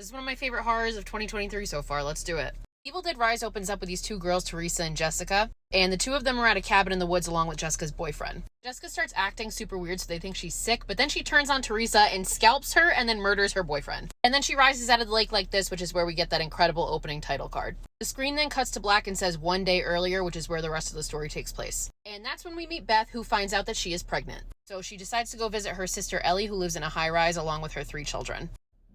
This is one of my favorite horrors of 2023 so far. Let's do it. Evil Dead Rise opens up with these two girls, Teresa and Jessica, and the two of them are at a cabin in the woods along with Jessica's boyfriend. Jessica starts acting super weird, so they think she's sick, but then she turns on Teresa and scalps her and then murders her boyfriend. And then she rises out of the lake like this, which is where we get that incredible opening title card. The screen then cuts to black and says 1 day earlier, which is where the rest of the story takes place. And that's when we meet Beth, who finds out that she is pregnant. So she decides to go visit her sister Ellie, who lives in a high-rise along with her 3 children.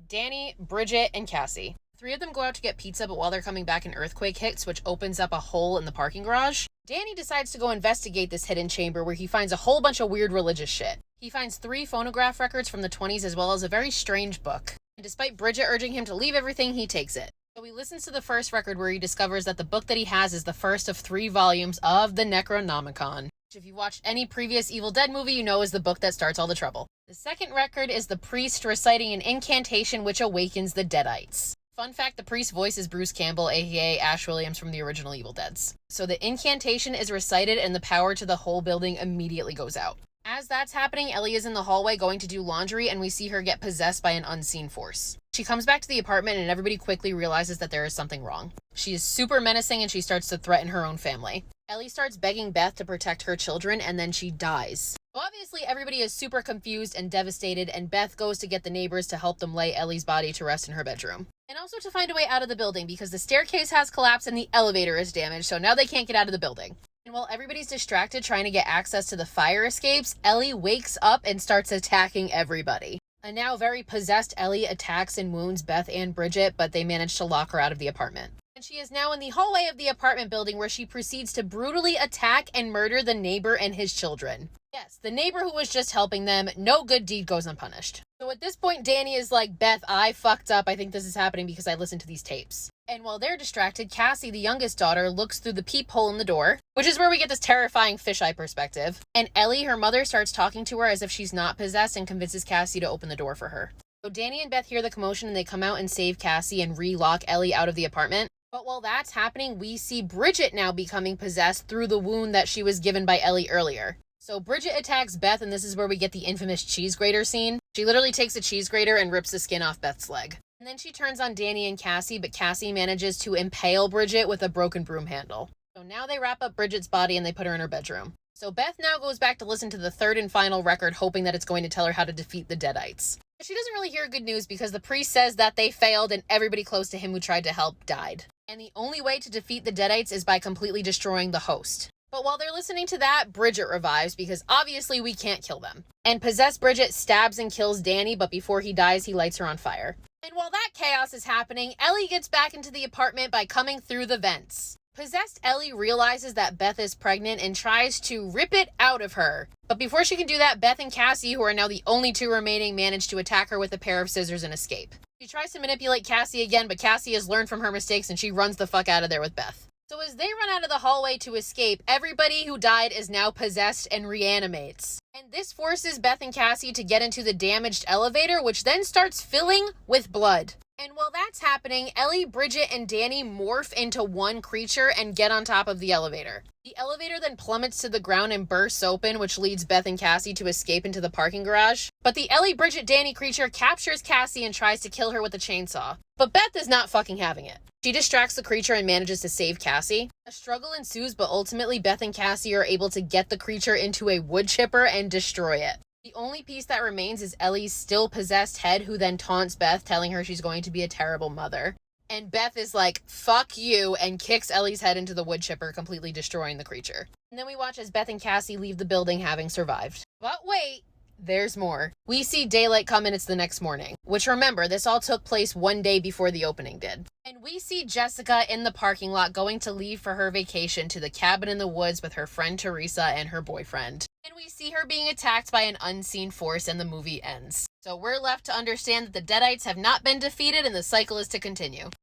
Danny, Bridget, and Cassie. 3 of them go out to get pizza, but while they're coming back, an earthquake hits, which opens up a hole in the parking garage. Danny decides to go investigate this hidden chamber where he finds a whole bunch of weird religious shit. He finds 3 phonograph records from the 20s as well as a very strange book. And despite Bridget urging him to leave everything, he takes it. So he listens to the first record where he discovers that the book that he has is the first of 3 volumes of the Necronomicon, which if you've watched any previous Evil Dead movie, you know is the book that starts all the trouble. The second record is the priest reciting an incantation which awakens the Deadites. Fun fact, the priest's voice is Bruce Campbell, aka Ash Williams from the original Evil Deads. So the incantation is recited and the power to the whole building immediately goes out. As that's happening, Ellie is in the hallway going to do laundry and we see her get possessed by an unseen force. She comes back to the apartment and everybody quickly realizes that there is something wrong. She is super menacing and she starts to threaten her own family. Ellie starts begging Beth to protect her children and then she dies. So obviously everybody is super confused and devastated and Beth goes to get the neighbors to help them lay Ellie's body to rest in her bedroom. And also to find a way out of the building because the staircase has collapsed and the elevator is damaged, so now they can't get out of the building. And while everybody's distracted trying to get access to the fire escapes, Ellie wakes up and starts attacking everybody. A now very possessed Ellie attacks and wounds Beth and Bridget, but they manage to lock her out of the apartment. And she is now in the hallway of the apartment building where she proceeds to brutally attack and murder the neighbor and his children. Yes, the neighbor who was just helping them. No good deed goes unpunished. So at this point, Danny is like, Beth, I fucked up. I think this is happening because I listened to these tapes. And while they're distracted, Cassie, the youngest daughter, looks through the peephole in the door, which is where we get this terrifying fisheye perspective. And Ellie, her mother, starts talking to her as if she's not possessed and convinces Cassie to open the door for her. So Danny and Beth hear the commotion and they come out and save Cassie and re-lock Ellie out of the apartment. But while that's happening, we see Bridget now becoming possessed through the wound that she was given by Ellie earlier. So Bridget attacks Beth, and this is where we get the infamous cheese grater scene. She literally takes a cheese grater and rips the skin off Beth's leg. And then she turns on Danny and Cassie, but Cassie manages to impale Bridget with a broken broom handle. So now they wrap up Bridget's body and they put her in her bedroom. So Beth now goes back to listen to the third and final record, hoping that it's going to tell her how to defeat the Deadites. But she doesn't really hear good news because the priest says that they failed and everybody close to him who tried to help died. And the only way to defeat the Deadites is by completely destroying the host. But while they're listening to that, Bridget revives because obviously we can't kill them. And possessed Bridget stabs and kills Danny, but before he dies, he lights her on fire. And while that chaos is happening, Ellie gets back into the apartment by coming through the vents. Possessed Ellie realizes that Beth is pregnant and tries to rip it out of her. But before she can do that, Beth and Cassie, who are now the only 2 remaining, manage to attack her with a pair of scissors and escape. She tries to manipulate Cassie again, but Cassie has learned from her mistakes and she runs the fuck out of there with Beth. So as they run out of the hallway to escape, everybody who died is now possessed and reanimates. And this forces Beth and Cassie to get into the damaged elevator, which then starts filling with blood. And while that's happening, Ellie, Bridget, and Danny morph into one creature and get on top of the elevator. The elevator then plummets to the ground and bursts open, which leads Beth and Cassie to escape into the parking garage. But the Ellie, Bridget, Danny creature captures Cassie and tries to kill her with a chainsaw. But Beth is not fucking having it. She distracts the creature and manages to save Cassie. A struggle ensues, but ultimately Beth and Cassie are able to get the creature into a wood chipper and destroy it. The only piece that remains is Ellie's still possessed head, who then taunts Beth, telling her she's going to be a terrible mother. And Beth is like, fuck you, and kicks Ellie's head into the wood chipper, completely destroying the creature. And then we watch as Beth and Cassie leave the building having survived. But wait, there's more. We see daylight come and it's the next morning. Which remember, this all took place 1 day before the opening did. And we see Jessica in the parking lot going to leave for her vacation to the cabin in the woods with her friend Teresa and her boyfriend. And we see her being attacked by an unseen force and the movie ends. So we're left to understand that the Deadites have not been defeated and the cycle is to continue.